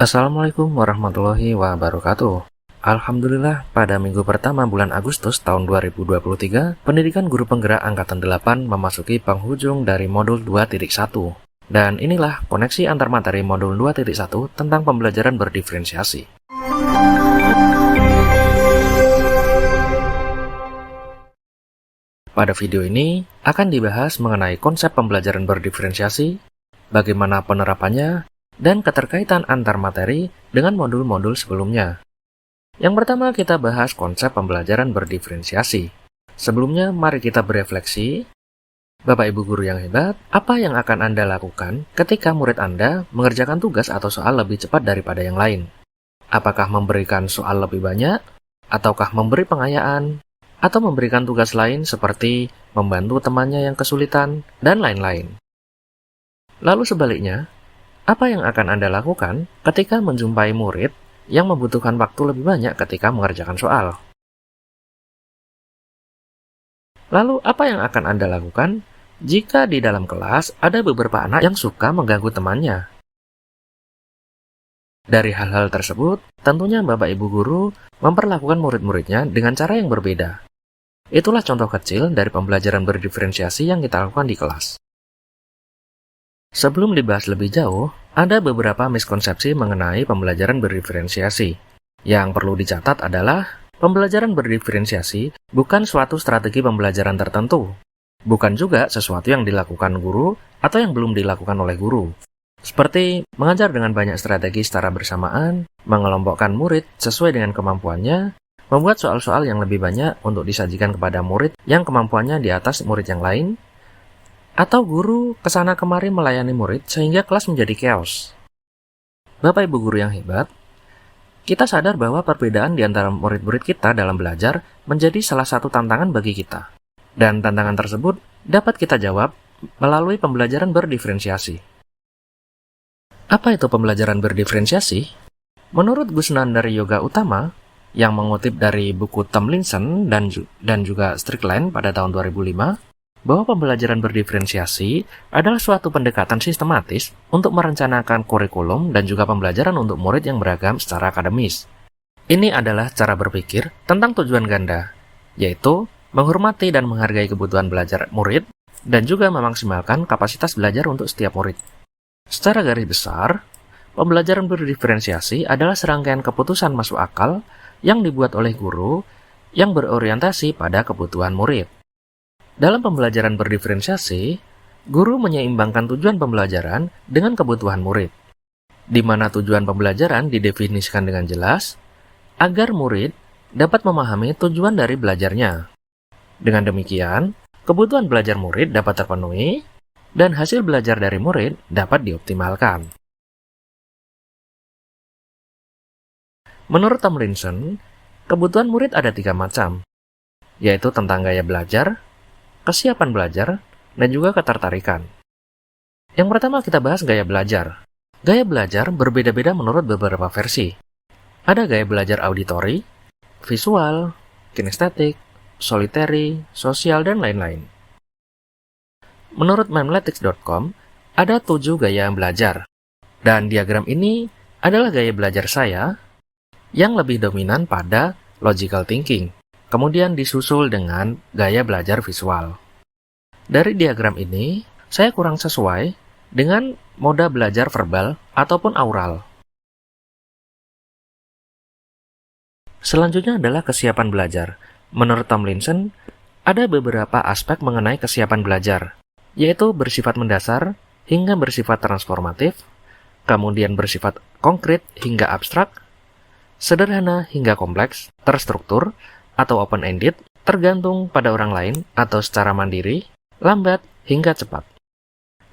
Assalamualaikum warahmatullahi wabarakatuh. Alhamdulillah, pada minggu pertama bulan Agustus tahun 2023, Pendidikan Guru Penggerak Angkatan 8 memasuki penghujung dari modul 2.1. Dan inilah koneksi antar materi modul 2.1 tentang pembelajaran berdiferensiasi. Pada video ini akan dibahas mengenai konsep pembelajaran berdiferensiasi, bagaimana penerapannya, dan keterkaitan antar materi dengan modul-modul sebelumnya. Yang pertama kita bahas konsep pembelajaran berdiferensiasi. Sebelumnya mari kita berefleksi. Bapak Ibu guru yang hebat, apa yang akan Anda lakukan ketika murid Anda mengerjakan tugas atau soal lebih cepat daripada yang lain? Apakah memberikan soal lebih banyak? Ataukah memberi pengayaan? Atau memberikan tugas lain seperti membantu temannya yang kesulitan, dan lain-lain? Lalu sebaliknya, apa yang akan Anda lakukan ketika menjumpai murid yang membutuhkan waktu lebih banyak ketika mengerjakan soal? Lalu, apa yang akan Anda lakukan jika di dalam kelas ada beberapa anak yang suka mengganggu temannya? Dari hal-hal tersebut, tentunya Bapak Ibu guru memperlakukan murid-muridnya dengan cara yang berbeda. Itulah contoh kecil dari pembelajaran berdiferensiasi yang kita lakukan di kelas. Sebelum dibahas lebih jauh, ada beberapa miskonsepsi mengenai pembelajaran berdiferensiasi. Yang perlu dicatat adalah, pembelajaran berdiferensiasi bukan suatu strategi pembelajaran tertentu. Bukan juga sesuatu yang dilakukan guru atau yang belum dilakukan oleh guru. Seperti mengajar dengan banyak strategi secara bersamaan, mengelompokkan murid sesuai dengan kemampuannya, membuat soal-soal yang lebih banyak untuk disajikan kepada murid yang kemampuannya di atas murid yang lain, atau guru kesana kemari melayani murid sehingga kelas menjadi chaos. Bapak Ibu guru yang hebat, kita sadar bahwa perbedaan di antara murid-murid kita dalam belajar menjadi salah satu tantangan bagi kita. Dan tantangan tersebut dapat kita jawab melalui pembelajaran berdiferensiasi. Apa itu pembelajaran berdiferensiasi? Menurut Gus Nandari Yoga Utama, yang mengutip dari buku Tomlinson dan juga Strickland pada tahun 2005, bahwa pembelajaran berdiferensiasi adalah suatu pendekatan sistematis untuk merencanakan kurikulum dan juga pembelajaran untuk murid yang beragam secara akademis. Ini adalah cara berpikir tentang tujuan ganda, yaitu menghormati dan menghargai kebutuhan belajar murid dan juga memaksimalkan kapasitas belajar untuk setiap murid. Secara garis besar, pembelajaran berdiferensiasi adalah serangkaian keputusan masuk akal yang dibuat oleh guru yang berorientasi pada kebutuhan murid. Dalam pembelajaran berdiferensiasi, guru menyeimbangkan tujuan pembelajaran dengan kebutuhan murid, di mana tujuan pembelajaran didefinisikan dengan jelas agar murid dapat memahami tujuan dari belajarnya. Dengan demikian, kebutuhan belajar murid dapat terpenuhi dan hasil belajar dari murid dapat dioptimalkan. Menurut Tomlinson, kebutuhan murid ada 3 macam, yaitu tentang gaya belajar, kesiapan belajar, dan juga ketertarikan. Yang pertama kita bahas gaya belajar. Gaya belajar berbeda-beda menurut beberapa versi. Ada gaya belajar auditori, visual, kinestetik, solitary, sosial, dan lain-lain. Menurut memletics.com, ada 7 gaya belajar. Dan diagram ini adalah gaya belajar saya yang lebih dominan pada logical thinking, kemudian disusul dengan gaya belajar visual. Dari diagram ini, saya kurang sesuai dengan moda belajar verbal ataupun aural. Selanjutnya adalah kesiapan belajar. Menurut Tomlinson, ada beberapa aspek mengenai kesiapan belajar, yaitu bersifat mendasar hingga bersifat transformatif, kemudian bersifat konkret hingga abstrak, sederhana hingga kompleks, terstruktur, atau open-ended, tergantung pada orang lain atau secara mandiri, lambat hingga cepat.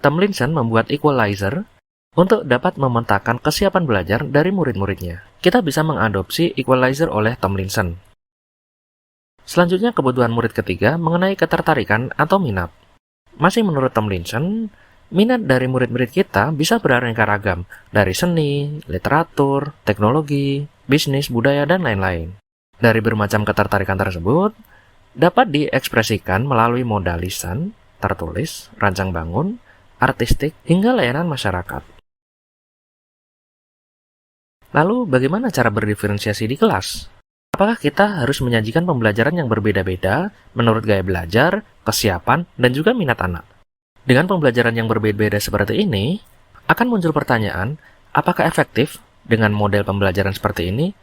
Tomlinson membuat equalizer untuk dapat memetakan kesiapan belajar dari murid-muridnya. Kita bisa mengadopsi equalizer oleh Tomlinson. Selanjutnya kebutuhan murid ketiga mengenai ketertarikan atau minat. Masih menurut Tomlinson, minat dari murid-murid kita bisa beraneka ragam, dari seni, literatur, teknologi, bisnis, budaya, dan lain-lain. Dari bermacam ketertarikan tersebut, dapat diekspresikan melalui moda lisan, tertulis, rancang bangun, artistik, hingga layanan masyarakat. Lalu, bagaimana cara berdiferensiasi di kelas? Apakah kita harus menyajikan pembelajaran yang berbeda-beda menurut gaya belajar, kesiapan, dan juga minat anak? Dengan pembelajaran yang berbeda-beda seperti ini, akan muncul pertanyaan, apakah efektif dengan model pembelajaran seperti ini?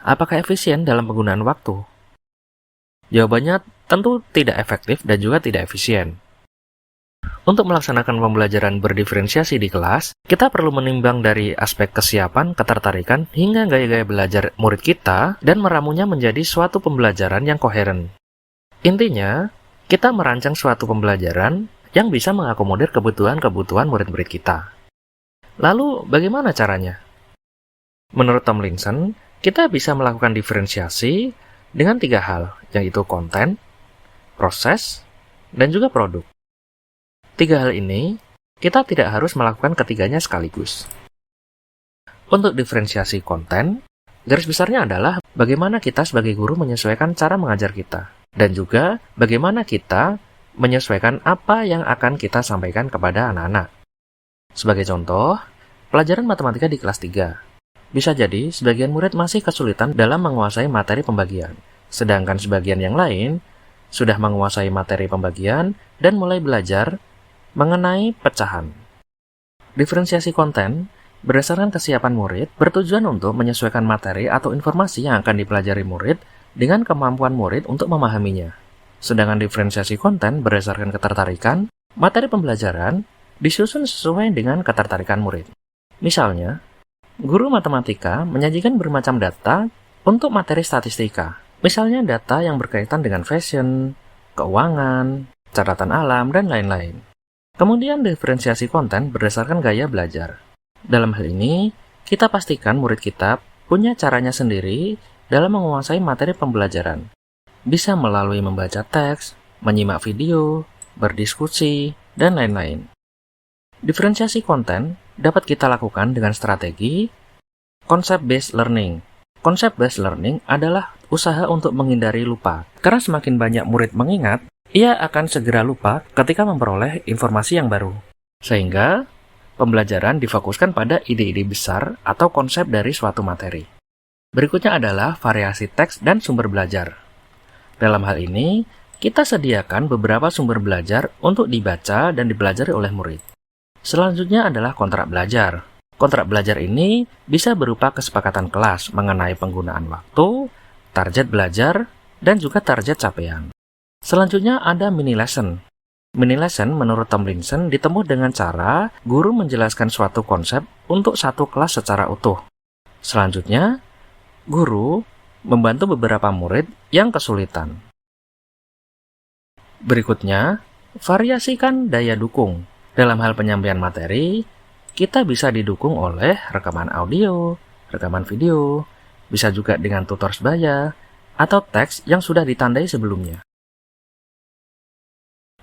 Apakah efisien dalam penggunaan waktu? Jawabannya tentu tidak efektif dan juga tidak efisien. Untuk melaksanakan pembelajaran berdiferensiasi di kelas, kita perlu menimbang dari aspek kesiapan, ketertarikan, hingga gaya-gaya belajar murid kita dan meramunya menjadi suatu pembelajaran yang koheren. Intinya, kita merancang suatu pembelajaran yang bisa mengakomodir kebutuhan-kebutuhan murid-murid kita. Lalu, bagaimana caranya? Menurut Tomlinson, kita bisa melakukan diferensiasi dengan 3 hal, yaitu konten, proses, dan juga produk. 3 hal ini, kita tidak harus melakukan ketiganya sekaligus. Untuk diferensiasi konten, garis besarnya adalah bagaimana kita sebagai guru menyesuaikan cara mengajar kita, dan juga bagaimana kita menyesuaikan apa yang akan kita sampaikan kepada anak-anak. Sebagai contoh, pelajaran matematika di kelas 3. Bisa jadi sebagian murid masih kesulitan dalam menguasai materi pembagian, sedangkan sebagian yang lain sudah menguasai materi pembagian dan mulai belajar mengenai pecahan. Diferensiasi konten berdasarkan kesiapan murid bertujuan untuk menyesuaikan materi atau informasi yang akan dipelajari murid dengan kemampuan murid untuk memahaminya. Sedangkan diferensiasi konten berdasarkan ketertarikan, materi pembelajaran disusun sesuai dengan ketertarikan murid. Misalnya, guru matematika menyajikan bermacam data untuk materi statistika. Misalnya data yang berkaitan dengan fashion, keuangan, catatan alam, dan lain-lain. Kemudian diferensiasi konten berdasarkan gaya belajar. Dalam hal ini, kita pastikan murid kita punya caranya sendiri dalam menguasai materi pembelajaran. Bisa melalui membaca teks, menyimak video, berdiskusi, dan lain-lain. Diferensiasi konten dapat kita lakukan dengan strategi concept-based learning. Concept-based learning adalah usaha untuk menghindari lupa. Karena semakin banyak murid mengingat, ia akan segera lupa ketika memperoleh informasi yang baru. Sehingga, pembelajaran difokuskan pada ide-ide besar atau konsep dari suatu materi. Berikutnya adalah variasi teks dan sumber belajar. Dalam hal ini, kita sediakan beberapa sumber belajar untuk dibaca dan dipelajari oleh murid. Selanjutnya adalah kontrak belajar. Kontrak belajar ini bisa berupa kesepakatan kelas mengenai penggunaan waktu, target belajar, dan juga target capaian. Selanjutnya ada mini lesson. Mini lesson menurut Tomlinson ditempuh dengan cara guru menjelaskan suatu konsep untuk satu kelas secara utuh. Selanjutnya, guru membantu beberapa murid yang kesulitan. Berikutnya, variasikan daya dukung. Dalam hal penyampaian materi, kita bisa didukung oleh rekaman audio, rekaman video, bisa juga dengan tutor sebaya, atau teks yang sudah ditandai sebelumnya.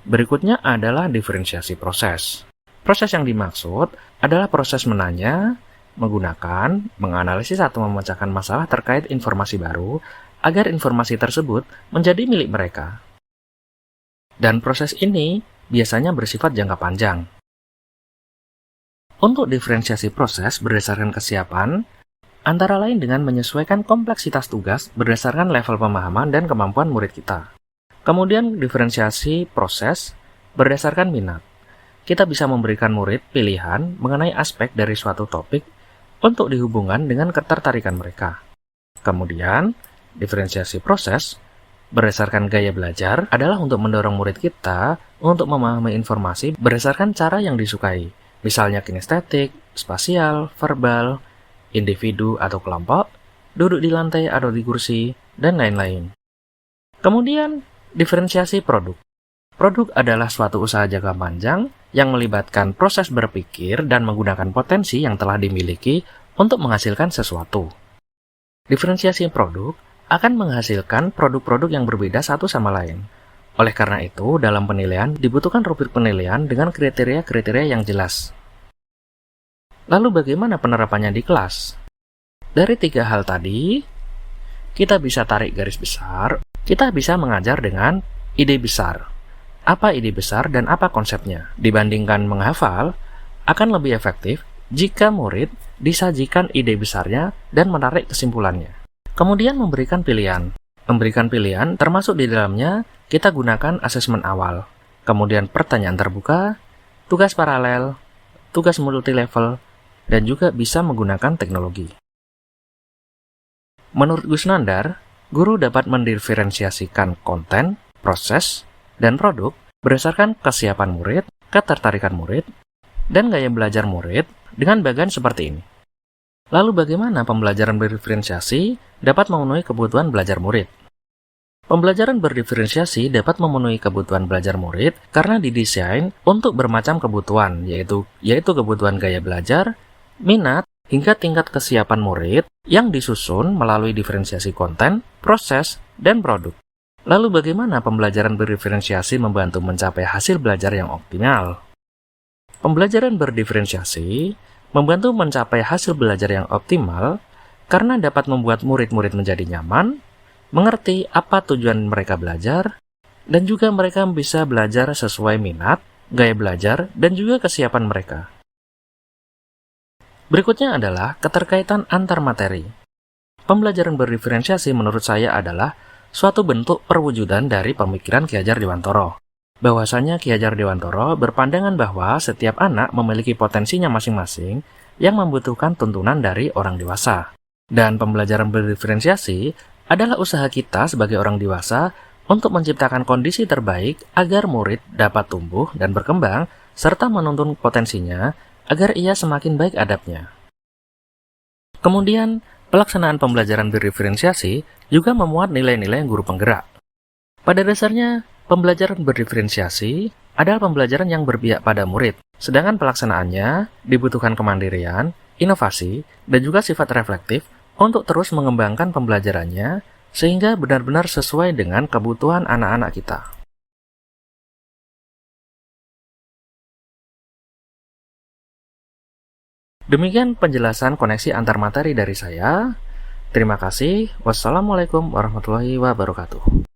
Berikutnya adalah diferensiasi proses. Proses yang dimaksud adalah proses menanya, menggunakan, menganalisis atau memecahkan masalah terkait informasi baru agar informasi tersebut menjadi milik mereka. Dan proses ini biasanya bersifat jangka panjang. Untuk diferensiasi proses berdasarkan kesiapan, antara lain dengan menyesuaikan kompleksitas tugas berdasarkan level pemahaman dan kemampuan murid kita. Kemudian diferensiasi proses berdasarkan minat. Kita bisa memberikan murid pilihan mengenai aspek dari suatu topik untuk dihubungkan dengan ketertarikan mereka. Kemudian, diferensiasi proses berdasarkan gaya belajar adalah untuk mendorong murid kita untuk memahami informasi berdasarkan cara yang disukai, misalnya kinestetik, spasial, verbal, individu atau kelompok, duduk di lantai atau di kursi, dan lain-lain. Kemudian, diferensiasi produk. Produk adalah suatu usaha jangka panjang yang melibatkan proses berpikir dan menggunakan potensi yang telah dimiliki untuk menghasilkan sesuatu. Diferensiasi produk akan menghasilkan produk-produk yang berbeda satu sama lain. Oleh karena itu, dalam penilaian dibutuhkan rubrik penilaian dengan kriteria-kriteria yang jelas. Lalu bagaimana penerapannya di kelas? Dari 3 hal tadi, kita bisa tarik garis besar. Kita bisa mengajar dengan ide besar. Apa ide besar dan apa konsepnya? Dibandingkan menghafal, akan lebih efektif jika murid disajikan ide besarnya dan menarik kesimpulannya. Kemudian memberikan pilihan. Memberikan pilihan termasuk di dalamnya kita gunakan asesmen awal, kemudian pertanyaan terbuka, tugas paralel, tugas multi-level, dan juga bisa menggunakan teknologi. Menurut Gus Nandar, guru dapat mendiferensiasikan konten, proses, dan produk berdasarkan kesiapan murid, ketertarikan murid, dan gaya belajar murid dengan bagian seperti ini. Lalu bagaimana pembelajaran berdiferensiasi dapat memenuhi kebutuhan belajar murid? Pembelajaran berdiferensiasi dapat memenuhi kebutuhan belajar murid karena didesain untuk bermacam kebutuhan, yaitu kebutuhan gaya belajar, minat, hingga tingkat kesiapan murid yang disusun melalui diferensiasi konten, proses, dan produk. Lalu bagaimana pembelajaran berdiferensiasi membantu mencapai hasil belajar yang optimal? Pembelajaran berdiferensiasi membantu mencapai hasil belajar yang optimal karena dapat membuat murid-murid menjadi nyaman, mengerti apa tujuan mereka belajar, dan juga mereka bisa belajar sesuai minat, gaya belajar, dan juga kesiapan mereka. Berikutnya adalah keterkaitan antar materi. Pembelajaran berdiferensiasi menurut saya adalah suatu bentuk perwujudan dari pemikiran Ki Hajar Dewantara. Bahwasanya Ki Hajar Dewantara berpandangan bahwa setiap anak memiliki potensinya masing-masing yang membutuhkan tuntunan dari orang dewasa. Dan pembelajaran berdiferensiasi adalah usaha kita sebagai orang dewasa untuk menciptakan kondisi terbaik agar murid dapat tumbuh dan berkembang serta menuntun potensinya agar ia semakin baik adabnya. Kemudian, pelaksanaan pembelajaran berdiferensiasi juga memuat nilai-nilai guru penggerak. Pada dasarnya, pembelajaran berdiferensiasi adalah pembelajaran yang berpihak pada murid, sedangkan pelaksanaannya dibutuhkan kemandirian, inovasi, dan juga sifat reflektif untuk terus mengembangkan pembelajarannya sehingga benar-benar sesuai dengan kebutuhan anak-anak kita. Demikian penjelasan koneksi antar materi dari saya. Terima kasih. Wassalamualaikum warahmatullahi wabarakatuh.